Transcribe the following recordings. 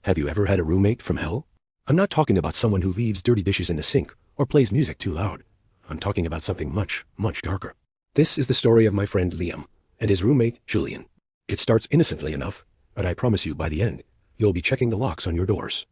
Have you ever had a roommate from hell? I'm not talking about someone who leaves dirty dishes in the sink or plays music too loud. I'm talking about something much, much darker. This is the story of my friend Liam and his roommate Julian. It starts innocently enough, but I promise you by the end, you'll be checking the locks on your doors.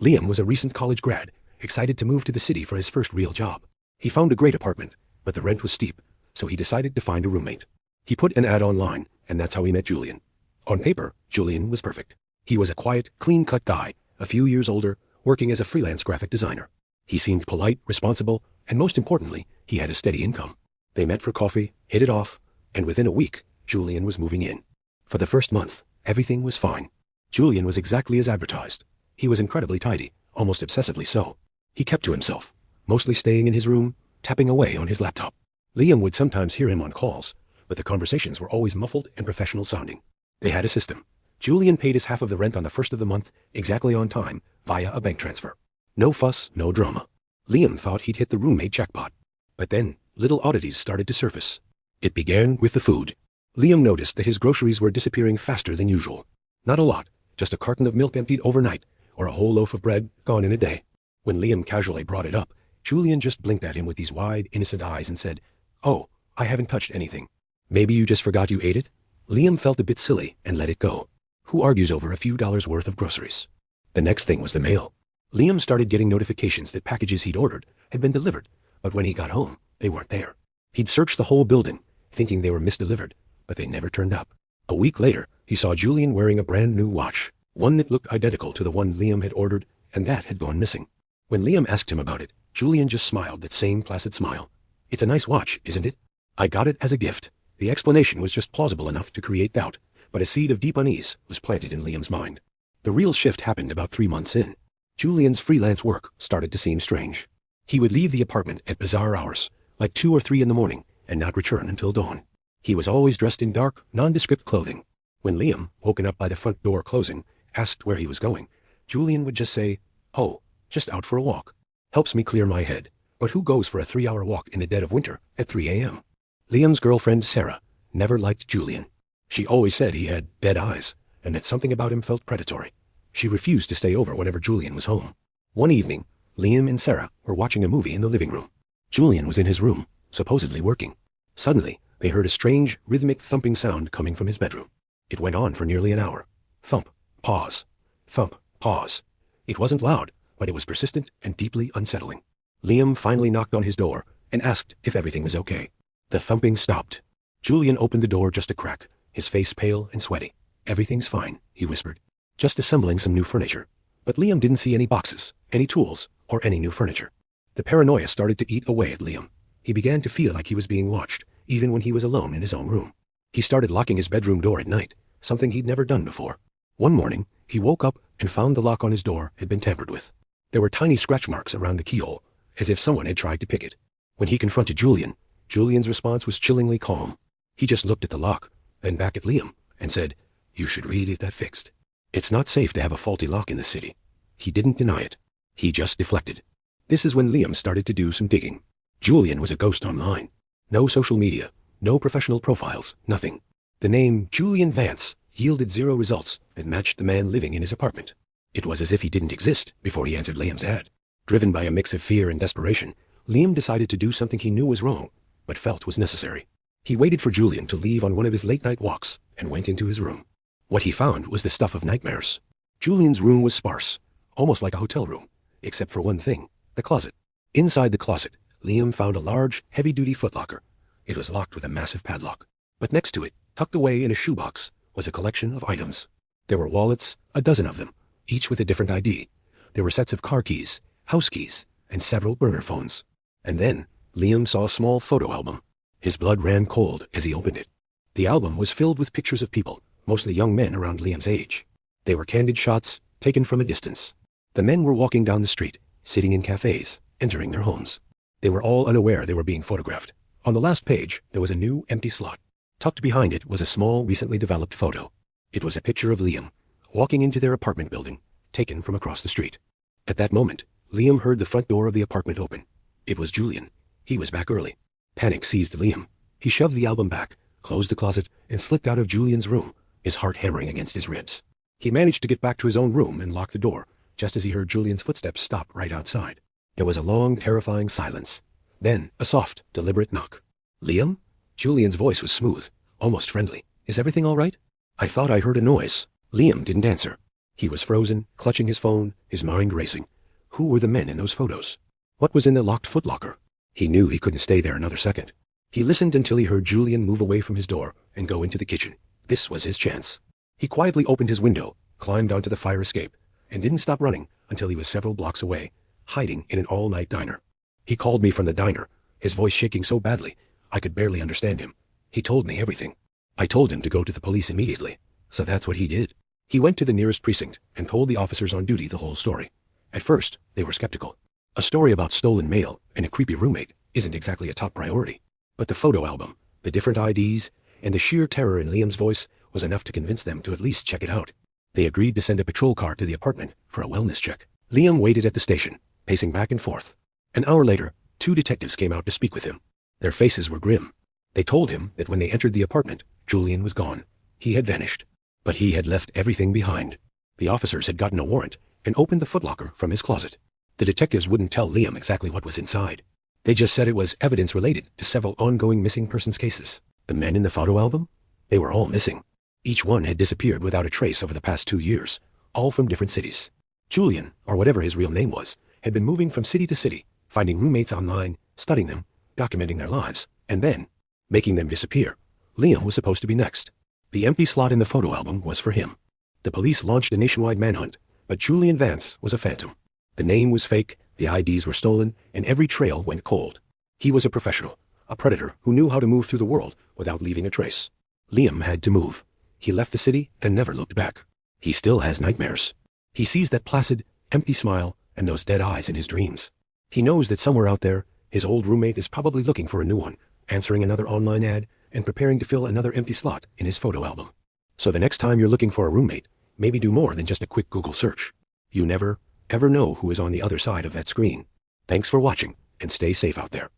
Liam was a recent college grad, excited to move to the city for his first real job. He found a great apartment, but the rent was steep, so he decided to find a roommate. He put an ad online, and that's how he met Julian. On paper, Julian was perfect. He was a quiet, clean-cut guy, a few years older, working as a freelance graphic designer. He seemed polite, responsible, and most importantly, he had a steady income. They met for coffee, hit it off, and within a week, Julian was moving in. For the first month, everything was fine. Julian was exactly as advertised. He was incredibly tidy, almost obsessively so. He kept to himself, mostly staying in his room, tapping away on his laptop. Liam would sometimes hear him on calls, but the conversations were always muffled and professional sounding. They had a system. Julian paid his half of the rent on the first of the month, exactly on time, via a bank transfer. No fuss, no drama. Liam thought he'd hit the roommate jackpot. But then, little oddities started to surface. It began with the food. Liam noticed that his groceries were disappearing faster than usual. Not a lot, just a carton of milk emptied overnight, or a whole loaf of bread gone in a day. When Liam casually brought it up, Julian just blinked at him with these wide, innocent eyes and said, "Oh, I haven't touched anything. Maybe you just forgot you ate it?" Liam felt a bit silly and let it go. Who argues over a few dollars worth of groceries? The next thing was the mail. Liam started getting notifications that packages he'd ordered had been delivered, but when he got home, they weren't there. He'd searched the whole building, thinking they were misdelivered, but they never turned up. A week later, he saw Julian wearing a brand new watch, one that looked identical to the one Liam had ordered, and that had gone missing. When Liam asked him about it, Julian just smiled that same placid smile. "It's a nice watch, isn't it? I got it as a gift." The explanation was just plausible enough to create doubt, but a seed of deep unease was planted in Liam's mind. The real shift happened about 3 months in. Julian's freelance work started to seem strange. He would leave the apartment at bizarre hours, like 2 or 3 in the morning, and not return until dawn. He was always dressed in dark, nondescript clothing. When Liam, woken up by the front door closing, asked where he was going, Julian would just say, "Oh, just out for a walk. Helps me clear my head. But who goes for a 3-hour walk in the dead of winter at 3 a.m.? Liam's girlfriend, Sarah, never liked Julian. She always said he had dead eyes, and that something about him felt predatory. She refused to stay over whenever Julian was home. One evening, Liam and Sarah were watching a movie in the living room. Julian was in his room, supposedly working. Suddenly, they heard a strange, rhythmic thumping sound coming from his bedroom. It went on for nearly an hour. Thump, pause. Thump, pause. It wasn't loud, but it was persistent and deeply unsettling. Liam finally knocked on his door and asked if everything was okay. The thumping stopped. Julian opened the door just a crack, his face pale and sweaty. "Everything's fine," he whispered. "Just assembling some new furniture." But Liam didn't see any boxes, any tools, or any new furniture. The paranoia started to eat away at Liam. He began to feel like he was being watched, even when he was alone in his own room. He started locking his bedroom door at night, something he'd never done before. One morning, he woke up and found the lock on his door had been tampered with. There were tiny scratch marks around the keyhole, as if someone had tried to pick it. When he confronted Julian, Julian's response was chillingly calm. He just looked at the lock, then back at Liam, and said, "You should really get that fixed. It's not safe to have a faulty lock in the city." He didn't deny it. He just deflected. This is when Liam started to do some digging. Julian was a ghost online. No social media, no professional profiles, nothing. The name Julian Vance yielded 0 results that matched the man living in his apartment. It was as if he didn't exist before he answered Liam's ad. Driven by a mix of fear and desperation, Liam decided to do something he knew was wrong, but felt was necessary. He waited for Julian to leave on one of his late-night walks and went into his room. What he found was the stuff of nightmares. Julian's room was sparse, almost like a hotel room, except for one thing, the closet. Inside the closet, Liam found a large, heavy-duty footlocker. It was locked with a massive padlock. But next to it, tucked away in a shoebox, was a collection of items. There were wallets, a dozen of them, each with a different ID. There were sets of car keys, house keys, and several burner phones. And then, Liam saw a small photo album. His blood ran cold as he opened it. The album was filled with pictures of people, mostly young men around Liam's age. They were candid shots, taken from a distance. The men were walking down the street, sitting in cafes, entering their homes. They were all unaware they were being photographed. On the last page, there was a new empty slot. Tucked behind it was a small, recently developed photo. It was a picture of Liam, walking into their apartment building, taken from across the street. At that moment, Liam heard the front door of the apartment open. It was Julian. He was back early. Panic seized Liam. He shoved the album back, closed the closet, and slipped out of Julian's room, his heart hammering against his ribs. He managed to get back to his own room and lock the door, just as he heard Julian's footsteps stop right outside. There was a long, terrifying silence. Then, a soft, deliberate knock. "Liam?" Julian's voice was smooth, almost friendly. "Is everything all right?" "I thought I heard a noise." Liam didn't answer. He was frozen, clutching his phone, his mind racing. Who were the men in those photos? What was in the locked footlocker? He knew he couldn't stay there another second. He listened until he heard Julian move away from his door and go into the kitchen. This was his chance. He quietly opened his window, climbed onto the fire escape, and didn't stop running until he was several blocks away, hiding in an all-night diner. He called me from the diner, his voice shaking so badly I could barely understand him. He told me everything. I told him to go to the police immediately, so that's what he did. He went to the nearest precinct and told the officers on duty the whole story. At first, they were skeptical. A story about stolen mail and a creepy roommate isn't exactly a top priority. But the photo album, the different IDs, and the sheer terror in Liam's voice was enough to convince them to at least check it out. They agreed to send a patrol car to the apartment for a wellness check. Liam waited at the station, pacing back and forth. An hour later, 2 detectives came out to speak with him. Their faces were grim. They told him that when they entered the apartment, Julian was gone. He had vanished. But he had left everything behind. The officers had gotten a warrant and opened the footlocker from his closet. The detectives wouldn't tell Liam exactly what was inside. They just said it was evidence related to several ongoing missing persons cases. The men in the photo album? They were all missing. Each one had disappeared without a trace over the past 2 years, all from different cities. Julian, or whatever his real name was, had been moving from city to city, finding roommates online, studying them, documenting their lives, and then making them disappear. Liam was supposed to be next. The empty slot in the photo album was for him. The police launched a nationwide manhunt, but Julian Vance was a phantom. The name was fake, the IDs were stolen, and every trail went cold. He was a professional, a predator who knew how to move through the world without leaving a trace. Liam had to move. He left the city and never looked back. He still has nightmares. He sees that placid, empty smile and those dead eyes in his dreams. He knows that somewhere out there, his old roommate is probably looking for a new one, answering another online ad, and preparing to fill another empty slot in his photo album. So the next time you're looking for a roommate, maybe do more than just a quick Google search. You never, ever know who is on the other side of that screen. Thanks for watching, and stay safe out there.